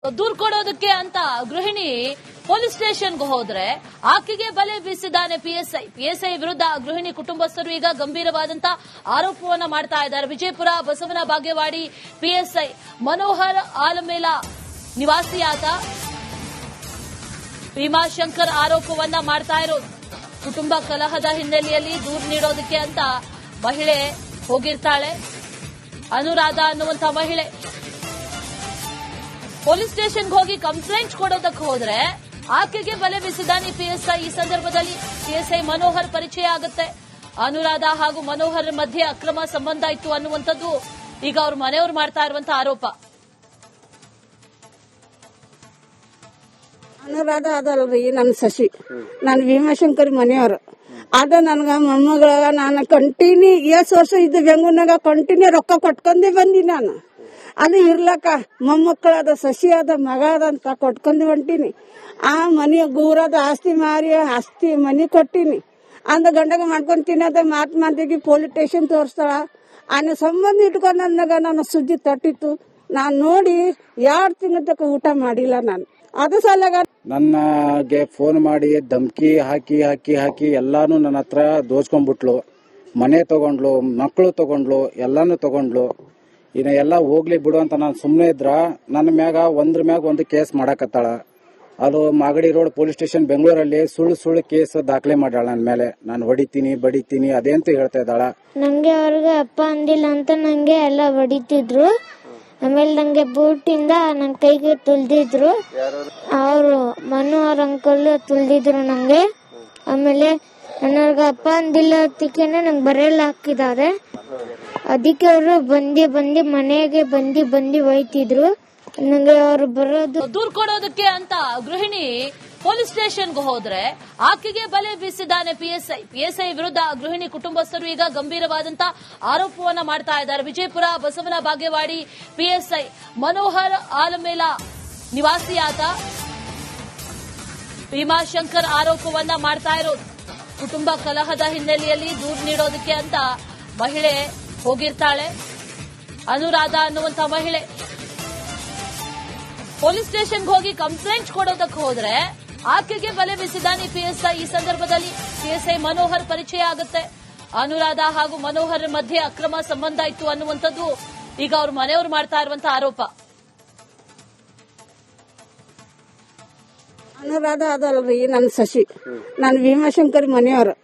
ದೂರ್ ಕೊಡೋದಕ್ಕೆ ಅಂತ ಗೃಹಿಣಿ ಪೊಲೀಸ್ ಸ್ಟೇಷನ್ಗೆ ಹೋದ್ರೆ ಆಕೆಗೆ ಬಲೆ ಬೀಸಿದ್ದಾನೆ ಪಿಎಸ್ಐ ವಿರುದ್ಧ ಗೃಹಿಣಿ ಕುಟುಂಬಸ್ಥರು ಈಗ ಗಂಭೀರವಾದಂತಹ ಆರೋಪವನ್ನ ಮಾಡ್ತಾ ಇದ್ದಾರೆ. ವಿಜಯಪುರ ಬಸವನ ಬಾಗೇವಾಡಿ ಪಿಎಸ್ಐ ಮನೋಹರ್ ಆಲಮೇಲ ನಿವಾಸಿಯಾದ ಭೀಮಾಶಂಕರ್ ಆರೋಪವನ್ನ ಮಾಡ್ತಾ ಇರೋದು. ಕುಟುಂಬ ಕಲಹದ ಹಿನ್ನೆಲೆಯಲ್ಲಿ ದೂರು ನೀಡೋದಕ್ಕೆ ಅಂತ ಮಹಿಳೆ ಹೋಗಿರ್ತಾಳೆ. ಅನುರಾಧ ಅನ್ನುವಂತ ಮಹಿಳೆ ಪೊಲೀಸ್ ಸ್ಟೇಷನ್ಗೆ ಹೋಗಿ ಕಂಪ್ಲೇಂಟ್ ಕೊಡೋದಕ್ಕೆ ಹೋದ್ರೆ ಆಕೆಗೆ ಬಲೆ ಬೀಸಿದ್ದಾನೆ ಪಿಎಸ್ಐ. ಈ ಸಂದರ್ಭದಲ್ಲಿ ಪಿಎಸ್ಐ ಮನೋಹರ್ ಪರಿಚಯ ಆಗುತ್ತೆ. ಅನುರಾಧ ಹಾಗೂ ಮನೋಹರ್ ಮಧ್ಯೆ ಅಕ್ರಮ ಸಂಬಂಧ ಇತ್ತು ಅನ್ನುವಂಥದ್ದು ಈಗ ಅವ್ರ ಮನೆಯವರು ಮಾಡ್ತಾ ಇರುವಂತಹ ಆರೋಪ. ಅನುರಾಧ ಅದಲ್ರಿ ನನ್ನ ಸಸಿ, ನಾನು ಭೀಮಾಶಂಕರ್ ಮನೆಯವರು. ಅದ ನನ್ಗ ಮೊಮ್ಮಗಳ ನಾನು ಕಂಟಿನ್ಯೂ ಎಷ್ಟು ವರ್ಷ ಇದ್ದ ಬೆಂಗಳೂರಿನಾಗ ಕಂಟಿನ್ಯೂ ರೊಕ್ಕ ಕೊಟ್ಕೊಂಡೇ ಬಂದಿ ನಾನು. ಅದು ಇರ್ಲಕ್ಕ ಮೊಮ್ಮಕ್ಕಳದ ಸಸಿ ಅದ ಮಗ ಅದ ಅಂತ ಕೊಟ್ಕೊಂಡ್ ಹೊಂಟೀನಿ. ಆ ಮನಿ ಗೂರದ ಆಸ್ತಿ ಮಾರಿ ಆಸ್ತಿ ಮನಿ ಕೊಟ್ಟಿನಿ. ಅಂದ ಗಂಡಗ ಮಾಡ್ಕೊಂತೀನಿ. ಅದ ಮಾತ್ ಮಾತಿಗೆ ಪೊಲೀಸ್ ಸ್ಟೇಷನ್ ತೋರಿಸ್ತಾಳ. ಆನೆ ಸಂಬಂಧ ಇಟ್ಕೊಂಡ್ ಅಂದಾಗ ನನ್ನ ಸುದ್ದಿ ತಟ್ಟಿತ್ತು. ನಾನ್ ನೋಡಿ 2 ತಿಂಗಳ ತಕ್ಕ ಊಟ ಮಾಡಿಲ್ಲ ನಾನು. ಅದು ಸಲಗ ನನಗೆ ಫೋನ್ ಮಾಡಿ ಧಮ್ಕಿ ಹಾಕಿ ಹಾಕಿ ಹಾಕಿ ಎಲ್ಲಾನು ನನ್ನ ಹತ್ರ ದೋಚ್ಕೊಂಡ್ಬಿಟ್ಲು. ಮನೆ ತಗೊಂಡ್ಲು, ಮಕ್ಕಳು ತಗೊಂಡ್ಲು, ಎಲ್ಲಾನು ತಗೊಂಡ್ಲು. ಇನ್ನ ಎಲ್ಲ ಹೋಗ್ಲಿ ಬಿಡು ಅಂತ ನಾನು ಸುಮ್ಮನೆ ಇದ್ರ ನನ್ನ ಮ್ಯಾಗ ಒಂದ್ರ ಮ್ಯಾಗ ಒಂದು ಕೇಸ್ ಮಾಡಕತ್ತಾಳ. ಅದು ಮಾಗಡಿ ರೋಡ್ ಪೊಲೀಸ್ ಸ್ಟೇಷನ್ ಬೆಂಗಳೂರಲ್ಲಿ ಸುಳ್ಳು ಕೇಸ್ ದಾಖಲೆ ಮಾಡ್ಯಾಳ ನನ್ನ ಮೇಲೆ. ನಾನು ಹೊಡಿತೀನಿ ಬಡಿತೀನಿ ಅದೇಂತ ಹೇಳ್ತಾ ಇದ್ದಾಳ. ನಂಗೆ ಅವ್ರಿಗೆ ಅಪ್ಪ ಅಂದಿಲ್ಲ ಅಂತ ನಂಗೆ ಎಲ್ಲ ಹೊಡಿತಿದ್ರು. ಆಮೇಲೆ ನಂಗೆ ಬೂಟಿಂದ ನನ್ ಕೈಗೆ ತುಳ್ದಿದ್ರು. ಅವರು ಮನು ಅವ್ರ ಅಂಕಲ್ ತುಳ್ದಿದ್ರು ನಂಗೆ. ಆಮೇಲೆ ನನಗೆ ಅಪ್ಪ ಅಂದಿಲ್ಲ ಅದಕ್ಕೇನೆ ನಂಗೆ ಬರೆಯಲ್ಲ ಹಾಕಿದ್ದಾರೆ. ಅದಕ್ಕೆ ಅವರು ಬಂದಿ ಮನೆಗೆ ಬಂದಿ ಒಯ್ತಿದ್ರು. ನಂಗೆ ಅವ್ರು ಬರೋದು ದೂರ್ ಕೊಡೋದಕ್ಕೆ ಅಂತ ಗೃಹಿಣಿ ಪೊಲೀಸ್ ಸ್ಟೇಷನ್ಗೆ ಹೋದ್ರೆ ಆಕೆಗೆ ಬಲೆ ಬೀಸಿದ್ದಾನೆ ಪಿಎಸ್ಐ ವಿರುದ್ಧ ಗೃಹಿಣಿ ಕುಟುಂಬಸ್ಥರು ಈಗ ಗಂಭೀರವಾದಂತಹ ಆರೋಪವನ್ನ ಮಾಡ್ತಾ ಇದ್ದಾರೆ. ವಿಜಯಪುರ ಬಸವನ ಬಾಗೇವಾಡಿ ಪಿಎಸ್ಐ ಮನೋಹರ್ ಆಲಮೇಲ ನಿವಾಸಿಯಾದ ಭೀಮಾಶಂಕರ್ ಆರೋಪವನ್ನ ಮಾಡ್ತಾ ಇರೋದು. ಕುಟುಂಬ ಕಲಹದ ಹಿನ್ನೆಲೆಯಲ್ಲಿ ದೂರು ನೀಡೋದಕ್ಕೆ ಅಂತ ಮಹಿಳೆ ಹೋಗಿರ್ತಾಳೆ. ಅನುರಾಧ ಅನ್ನುವಂತ ಮಹಿಳೆ ಪೊಲೀಸ್ ಸ್ಟೇಷನ್ಗೆ ಹೋಗಿ ಕಂಪ್ಲೇಂಟ್ ಕೊಡೋದಕ್ಕೆ ಹೋದ್ರೆ ಆಕೆಗೆ ಬಲೆ ಬೀಸಿದ್ದಾನೆ ಪಿಎಸ್ಐ. ಈ ಸಂದರ್ಭದಲ್ಲಿ ಪಿಎಸ್ಐ ಮನೋಹರ್ ಪರಿಚಯ ಆಗುತ್ತೆ. ಅನುರಾಧ ಹಾಗೂ ಮನೋಹರ್ ಮಧ್ಯೆ ಅಕ್ರಮ ಸಂಬಂಧ ಇತ್ತು ಅನ್ನುವಂಥದ್ದು ಈಗ ಅವ್ರ ಮನೆಯವರು ಮಾಡ್ತಾ ಇರುವಂತಹ ಆರೋಪ. ಅನುರಾಧ ಅದಲ್ರಿ ನನ್ನ ಸಸಿ, ನಾನು ಭೀಮಾಶಂಕರ್ ಮನೆಯವರು.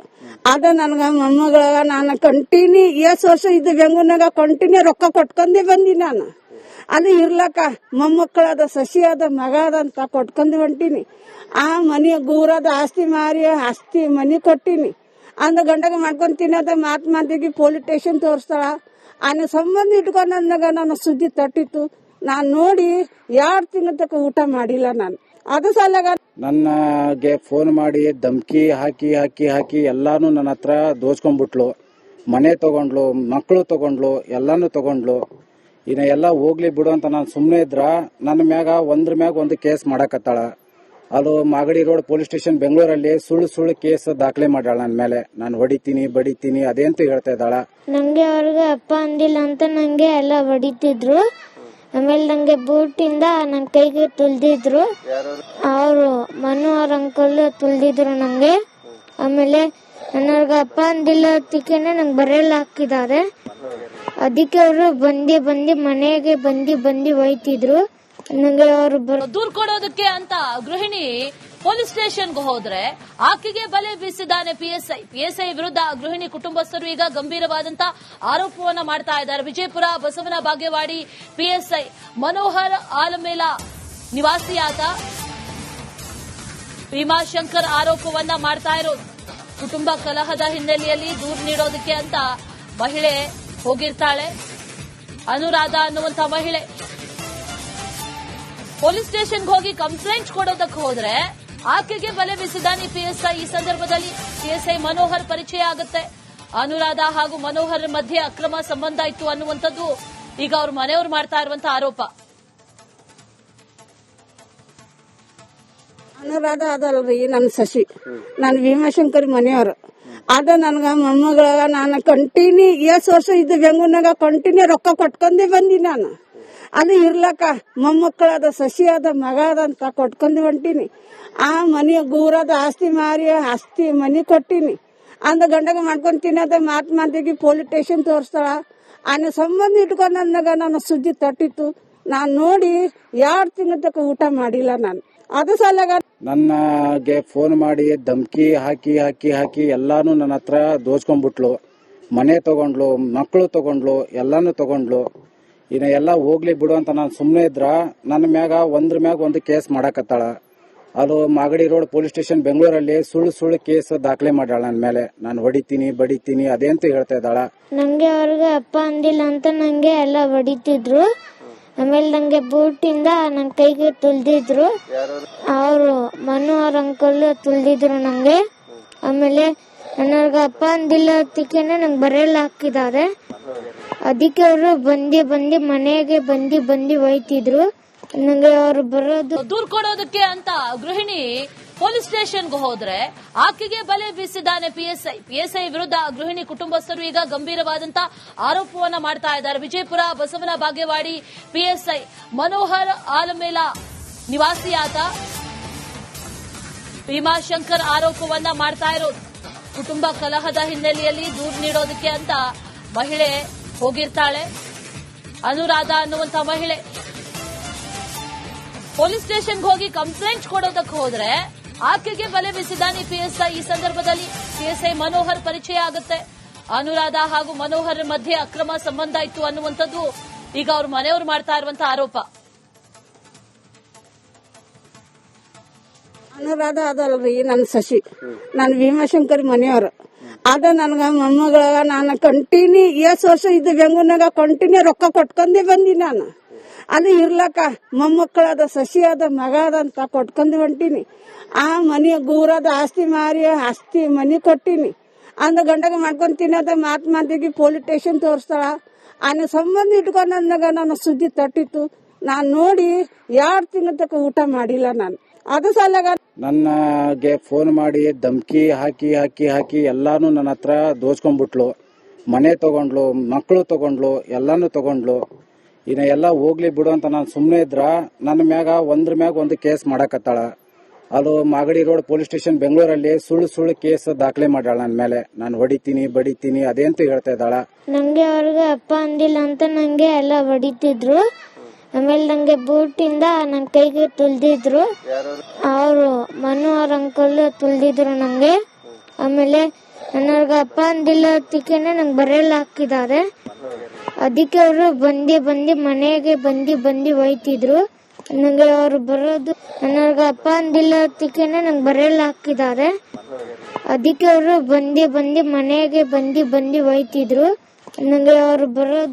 ಅದ ನನ್ಗ ಮೊಮ್ಮಗಳ ನಾನು ಕಂಟಿನ್ಯೂ ಎಷ್ಟು ವರ್ಷ ಇದ್ದ ಬೆಂಗಳೂರಿನಾಗ ಕಂಟಿನ್ಯೂ ರೊಕ್ಕ ಕೊಟ್ಕೊಂಡೇ ಬಂದಿ ನಾನು. ಅದು ಇರ್ಲಕ್ಕ ಮೊಮ್ಮಕ್ಕಳದ ಸಸಿ ಅದ ಮಗ ಅದ ಅಂತ ಕೊಟ್ಕೊಂಡ್ ಹೊಂಟೀನಿ. ಆ ಮನಿ ಗೂರದ ಆಸ್ತಿ ಮಾರಿ ಆಸ್ತಿ ಮನಿ ಕೊಟ್ಟಿನಿ. ಅಂದ ಗಂಡಗ ಮಾಡ್ಕೊಂತೀನಿ. ಅದ ಮಾತ್ ಮಾತಿಗೆ ಪೊಲೀಸ್ ಸ್ಟೇಷನ್ ತೋರಿಸ್ತಾಳ. ಆನೆ ಸಂಬಂಧ ಇಟ್ಕೊಂಡ್ ಅಂದಾಗ ನನ್ನ ಸುದ್ದಿ ತಟ್ಟಿತ್ತು. ನಾನ್ ನೋಡಿ 2 ತಿಂಗಳ ತಕ್ಕ ಊಟ ಮಾಡಿಲ್ಲ ನಾನು. ಅದು ಸಲಗ ನನಗೆ ಫೋನ್ ಮಾಡಿ ಧಮ್ಕಿ ಹಾಕಿ ಹಾಕಿ ಹಾಕಿ ಎಲ್ಲಾನು ನನ್ನ ಹತ್ರ ದೋಚ್ಕೊಂಡ್ಬಿಟ್ಲು. ಮನೆ ತಗೊಂಡ್ಲು, ಮಕ್ಕಳು ತಗೊಂಡ್ಲು, ಎಲ್ಲಾನು ತಗೊಂಡ್ಲು. ಇನ್ನ ಎಲ್ಲ ಹೋಗ್ಲಿ ಬಿಡು ಅಂತ ನಾನು ಸುಮ್ಮನೆ ಇದ್ರ ನನ್ನ ಮ್ಯಾಗ ಒಂದ್ರ ಮ್ಯಾಗ ಒಂದು ಕೇಸ್ ಮಾಡಕತ್ತಾಳ. ಅದು ಮಾಗಡಿ ರೋಡ್ ಪೊಲೀಸ್ ಸ್ಟೇಷನ್ ಬೆಂಗಳೂರಲ್ಲಿ ಸುಳ್ಳು ಕೇಸ್ ದಾಖಲೆ ಮಾಡ್ಯಾಳ ನನ್ನ ಮೇಲೆ. ನಾನು ಹೊಡಿತೀನಿ ಬಡಿತೀನಿ ಅದೇಂತ ಹೇಳ್ತಾ ಇದ್ದಾಳ. ನಂಗೆ ಅವ್ರಿಗೆ ಅಪ್ಪ ಅಂದಿಲ್ಲ ಅಂತ ನಂಗೆ ಎಲ್ಲ ಹೊಡಿತಿದ್ರು. ಆಮೇಲೆ ನಂಗೆ ಬೂಟಿಂದ ನನ್ ಕೈಗೆ ತುಳ್ದಿದ್ರು. ಅವರು ಮನು ಅವ್ರ ಅಂಕಲ್ ತುಳ್ದಿದ್ರು ನಂಗೆ. ಆಮೇಲೆ ನನಗೆ ಅಪ್ಪ ಅಂದಿಲ್ಲ ಅದಕ್ಕೇನೆ ನಂಗೆ ಬರೆಯಲ್ಲ ಹಾಕಿದ್ದಾರೆ. ಅದಕ್ಕೆ ಅವರು ಬಂದಿ ಮನೆಗೆ ಬಂದಿ ಒಯ್ತಿದ್ರು. ನಂಗೆ ಅವರು ದೂರ್ ಕೊಡೋದಕ್ಕೆ ಅಂತ ಗೃಹಿಣಿ ಪೊಲೀಸ್ ಸ್ಟೇಷನ್ಗೆ ಹೋದ್ರೆ ಆಕೆಗೆ ಬಲೆ ಬೀಸಿದ್ದಾನೆ ಪಿಎಸ್ಐ ವಿರುದ್ಧ ಗೃಹಿಣಿ ಕುಟುಂಬಸ್ಥರು ಈಗ ಗಂಭೀರವಾದಂತಹ ಆರೋಪವನ್ನ ಮಾಡ್ತಾ ಇದ್ದಾರೆ. ವಿಜಯಪುರ ಬಸವನ ಬಾಗೇವಾಡಿ ಪಿಎಸ್ಐ ಮನೋಹರ್ ಆಲಮೇಲ ನಿವಾಸಿಯಾದ ಭೀಮಾಶಂಕರ್ ಆರೋಪವನ್ನ ಮಾಡ್ತಾ ಇರೋದು. ಕುಟುಂಬ ಕಲಹದ ಹಿನ್ನೆಲೆಯಲ್ಲಿ ದೂರು ನೀಡೋದಕ್ಕೆ ಅಂತ ಮಹಿಳೆ ಹೋಗಿರ್ತಾಳೆ. ಅನುರಾಧ ಅನ್ನುವಂತ ಮಹಿಳೆ ಪೊಲೀಸ್ ಸ್ಟೇಷನ್ಗೆ ಹೋಗಿ ಕಂಪ್ಲೇಂಟ್ ಕೊಡೋದಕ್ಕೆ ಹೋದ್ರೆ ಆಕೆಗೆ ಬಲೆ ಬೀಸಿದ್ದಾನೆ ಪಿಎಸ್ಐ. ಈ ಸಂದರ್ಭದಲ್ಲಿ ಪಿಎಸ್ಐ ಮನೋಹರ್ ಪರಿಚಯ ಆಗುತ್ತೆ. ಅನುರಾಧ ಹಾಗೂ ಮನೋಹರ್ ಮಧ್ಯೆ ಅಕ್ರಮ ಸಂಬಂಧ ಇತ್ತು ಅನ್ನುವಂಥದ್ದು ಈಗ ಅವ್ರ ಮನೆಯವರು ಮಾಡ್ತಾ ಇರುವಂತಹ ಆರೋಪ. ಅನುರಾಧ ಅದಲ್ರಿ ನನ್ನ ಸಸಿ, ನಾನು ಭೀಮಾಶಂಕರ್ ಮನೆಯವರು. ಅದ ನನ್ಗ ಮೊಮ್ಮಗಳ ನಾನು ಕಂಟಿನ್ಯೂ ಎಷ್ಟು ವರ್ಷ ಇದ್ದ ಬೆಂಗಳೂರಿನಾಗ ಕಂಟಿನ್ಯೂ ರೊಕ್ಕ ಕೊಟ್ಕೊಂಡೇ ಬಂದಿ ನಾನು. ಅದು ಇರ್ಲಕ್ಕ ಮೊಮ್ಮಕ್ಕಳದ ಸಸಿ ಅದ ಮಗ ಅದ ಅಂತ ಕೊಟ್ಕೊಂಡು ಹೊಂಟೀನಿ. ಆ ಮನೆ ಗೂರದ ಆಸ್ತಿ ಮಾರಿ ಆಸ್ತಿ ಮನೆ ಕೊಟ್ಟಿನಿ. ಅಂದ ಗಂಡಗ ಮಾಡ್ಕೊಂಡು ತಿನ್ನೋದ ಮಾತ್ ಮಾತಿಗೆ ಪೊಲೀಸ್ ಸ್ಟೇಷನ್ ತೋರಿಸ್ತಾಳ. ಆನೆ ಸಂಬಂಧ ಇಟ್ಕೊಂಡು ಅಂದಾಗ ನನ್ನ ಸುದ್ದಿ ತಟ್ಟಿತ್ತು. ನಾನು ನೋಡಿ 2 ತಿಂಗಳ ತಕ್ಕ ಊಟ ಮಾಡಿಲ್ಲ ನಾನು. ಅದು ಸಲಗ ನನಗೆ ಫೋನ್ ಮಾಡಿ ಧಮ್ಕಿ ಹಾಕಿ ಹಾಕಿ ಹಾಕಿ ಎಲ್ಲಾನು ನನ್ನ ಹತ್ರ ದೋಚ್ಕೊಂಡ್ಬಿಟ್ಲು. ಮನೆ ತಗೊಂಡ್ಲು, ಮಕ್ಕಳು ತಗೊಂಡ್ಲು, ಎಲ್ಲಾನು ತಗೊಂಡ್ಲು. ಇನ್ನ ಎಲ್ಲ ಹೋಗ್ಲಿ ಬಿಡು ಅಂತ ನಾನು ಸುಮ್ಮನೆ ಇದ್ರ ನನ್ನ ಮ್ಯಾಗ ಒಂದ್ರ ಮ್ಯಾಗ ಒಂದು ಕೇಸ್ ಮಾಡಕತ್ತಾಳ. ಅದು ಮಾಗಡಿ ರೋಡ್ ಪೊಲೀಸ್ ಸ್ಟೇಷನ್ ಬೆಂಗಳೂರಲ್ಲಿ ಸುಳ್ಳು ಕೇಸ್ ದಾಖಲೆ ಮಾಡ್ಯಾಳ ನನ್ನ ಮೇಲೆ. ನಾನು ಹೊಡಿತೀನಿ ಬಡಿತೀನಿ ಅದೇಂತ ಹೇಳ್ತಾ ಇದ್ದಾಳ. ನಂಗೆ ಅವ್ರಿಗೆ ಅಪ್ಪ ಅಂದಿಲ್ಲ ಅಂತ ನಂಗೆ ಎಲ್ಲ ಹೊಡಿತಿದ್ರು. ಆಮೇಲೆ ನಂಗೆ ಬೂಟಿಂದ ನನ್ನ ಕೈಗೆ ತುಳ್ದಿದ್ರು. ಅವರು ಮನು ಅವ್ರ ಅಂಕಲ್ ತುಳ್ದಿದ್ರು ನಂಗೆ. ಆಮೇಲೆ ನನಗೆ ಅಪ್ಪ ಅಂದಿಲ್ಲ ಅದಕ್ಕೇನೆ ನಂಗೆ ಬರೆಯಲ್ಲ ಹಾಕಿದ್ದಾರೆ. ಅದಕ್ಕೆ ಅವರು ಬಂದು ಮನೆಗೆ ಬಂದು ಒಯ್ತಿದ್ರು. ನಂಗೆ ಅವ್ರು ಬರೋದು ದೂರ್ ಕೊಡೋದಕ್ಕೆ ಅಂತ ಗೃಹಿಣಿ ಪೊಲೀಸ್ ಸ್ಟೇಷನ್ಗೆ ಹೋದ್ರೆ ಆಕೆಗೆ ಬಲೆ ಬೀಸಿದ್ದಾನೆ ಪಿಎಸ್ಐ ವಿರುದ್ಧ ಗೃಹಿಣಿ ಕುಟುಂಬಸ್ಥರು ಈಗ ಗಂಭೀರವಾದಂತ ಆರೋಪವನ್ನ ಮಾಡ್ತಾ ಇದ್ದಾರೆ. ವಿಜಯಪುರ ಬಸವನ ಬಾಗೇವಾಡಿ ಪಿಎಸ್ಐ ಮನೋಹರ್ ಆಲಮೇಲ ನಿವಾಸಿಯಾದ ಭೀಮಾಶಂಕರ್ ಆರೋಪವನ್ನ ಮಾಡ್ತಾ ಇರೋದು. ಕುಟುಂಬ ಕಲಹದ ಹಿನ್ನೆಲೆಯಲ್ಲಿ ದೂರು ನೀಡೋದಕ್ಕೆ ಅಂತ ಮಹಿಳೆ ಹೋಗಿರ್ತಾಳೆ. ಅನುರಾಧ ಅನ್ನುವಂತ ಮಹಿಳೆ ಪೊಲೀಸ್ ಸ್ಟೇಷನ್ಗೆ ಹೋಗಿ ಕಂಪ್ಲೇಂಟ್ ಕೊಡೋದಕ್ಕೆ ಹೋದ್ರೆ ಆಕೆಗೆ ಬಲೆ ಬೀಸಿದ್ದಾನೆ ಪಿಎಸ್ಐ. ಈ ಸಂದರ್ಭದಲ್ಲಿ ಪಿಎಸ್ಐ ಮನೋಹರ್ ಪರಿಚಯ ಆಗುತ್ತೆ. ಅನುರಾಧ ಹಾಗೂ ಮನೋಹರ್ ಮಧ್ಯೆ ಅಕ್ರಮ ಸಂಬಂಧ ಇತ್ತು ಅನ್ನುವಂಥದ್ದು ಈಗ ಅವ್ರ ಮನೆಯವರು ಮಾಡ್ತಾ ಇರುವಂತಹ ಆರೋಪ. ಅನುರಾಧ ಅದಲ್ರಿ ನನ್ನ ಸಸಿ. ನಾನು ಭೀಮಾಶಂಕರಿ ಮನೆಯವರು. ಅದ ನನ್ಗ ಮೊಮ್ಮಗಳ ನಾನು ಕಂಟಿನ್ಯೂ 8 ವರ್ಷ ಇದ್ದ ಬೆಂಗಳೂರಿನಾಗ ಕಂಟಿನ್ಯೂ ರೊಕ್ಕ ಕೊಟ್ಕೊಂಡೇ ಬಂದಿ ನಾನು. ಅದು ಇರ್ಲಕ್ಕ ಮೊಮ್ಮಕ್ಕಳದ ಸಸಿ ಅದ ಮಗ ಅದ ಅಂತ ಕೊಟ್ಕೊಂಡು ಹೊಂಟೀನಿ. ಆ ಮನೆ ಗೂರದ ಆಸ್ತಿ ಮಾರಿ ಆಸ್ತಿ ಮನೆ ಕೊಟ್ಟಿನಿ. ಅಂದ ಗಂಡಗ ಮಾಡ್ಕೊಂಡು ತಿನ್ನೋದ ಮಾತ್ ಮಾತಿಗೆ ಪೊಲೀಸ್ ಸ್ಟೇಷನ್ ತೋರಿಸ್ತಾಳ. ಆನೆ ಸಂಬಂಧ ಇಟ್ಕೊಂಡು ಅಂದಾಗ ನನ್ನ ಸುದ್ದಿ ತಟ್ಟಿತ್ತು. ನಾನು ನೋಡಿ 2 ತಿಂಗಳ ತಕ್ಕ ಊಟ ಮಾಡಿಲ್ಲ ನಾನು. ಅದು ಸಲಗ ನನಗೆ ಫೋನ್ ಮಾಡಿ ಧಮ್ಕಿ ಹಾಕಿ ಹಾಕಿ ಹಾಕಿ ಎಲ್ಲಾನು ನನ್ನ ಹತ್ರ ದೋಚ್ಕೊಂಡ್ಬಿಟ್ಲು. ಮನೆ ತಗೊಂಡ್ಲು, ಮಕ್ಕಳು ತಗೊಂಡ್ಲು, ಎಲ್ಲಾನು ತಗೊಂಡ್ಲು. ಇನ್ನ ಎಲ್ಲ ಹೋಗ್ಲಿ ಬಿಡು ಅಂತ ನಾನು ಸುಮ್ಮನೆ ಇದ್ರ ನನ್ನ ಮ್ಯಾಗ ಒಂದ್ರ ಮ್ಯಾಗ ಒಂದು ಕೇಸ್ ಮಾಡಕತ್ತಾಳ. ಅದು ಮಾಗಡಿ ರೋಡ್ ಪೊಲೀಸ್ ಸ್ಟೇಷನ್ ಬೆಂಗಳೂರಲ್ಲಿ ಸುಳ್ಳು ಕೇಸ್ ದಾಖಲೆ ಮಾಡ್ಯಾಳ ನನ್ನ ಮೇಲೆ. ನಾನು ಹೊಡಿತೀನಿ ಬಡಿತೀನಿ ಅದೇಂತ ಹೇಳ್ತಾ ಇದ್ದಾಳ. ನಂಗೆ ಅವ್ರಿಗೆ ಅಪ್ಪ ಅಂದಿಲ್ಲ ಅಂತ ನಂಗೆ ಎಲ್ಲ ಹೊಡಿತಿದ್ರು. ಆಮೇಲೆ ನಂಗೆ ಬೂಟಿಂದ ನನ್ನ ಕೈಗೆ ತುಳ್ದಿದ್ರು. ಅವರು ಮನು ಅವ್ರ ಅಂಕಲ್ ತುಳ್ದಿದ್ರು ನಂಗೆ. ಆಮೇಲೆ ನನಗೆ ಅಪ್ಪ ಅಂದಿಲ್ಲ ಅದಕ್ಕೇನೆ ನಂಗೆ ಬರೆಯಲ್ಲ ಹಾಕಿದ್ದಾರೆ. ಅದಕ್ಕೆ ಅವರು ಬಂದು ಮನೆಗೆ ಬಂದು ಒಯ್ತಿದ್ರು. ನಂಗೆ ಅವ್ರು ಬರೋದು ನನಗೆ ಅಪ್ಪ ಅಂದಿಲ್ಲ ಅದಕ್ಕೇನೆ ನಂಗೆ ಬರೆಯಲ್ಲ ಹಾಕಿದ್ದಾರೆ. ಅದಕ್ಕೆ ಅವರು ಬಂದು ಮನೆಗೆ ಬಂದು ಒಯ್ತಿದ್ರು. ನಂಗೆ ಅವ್ರು ಬರೋದು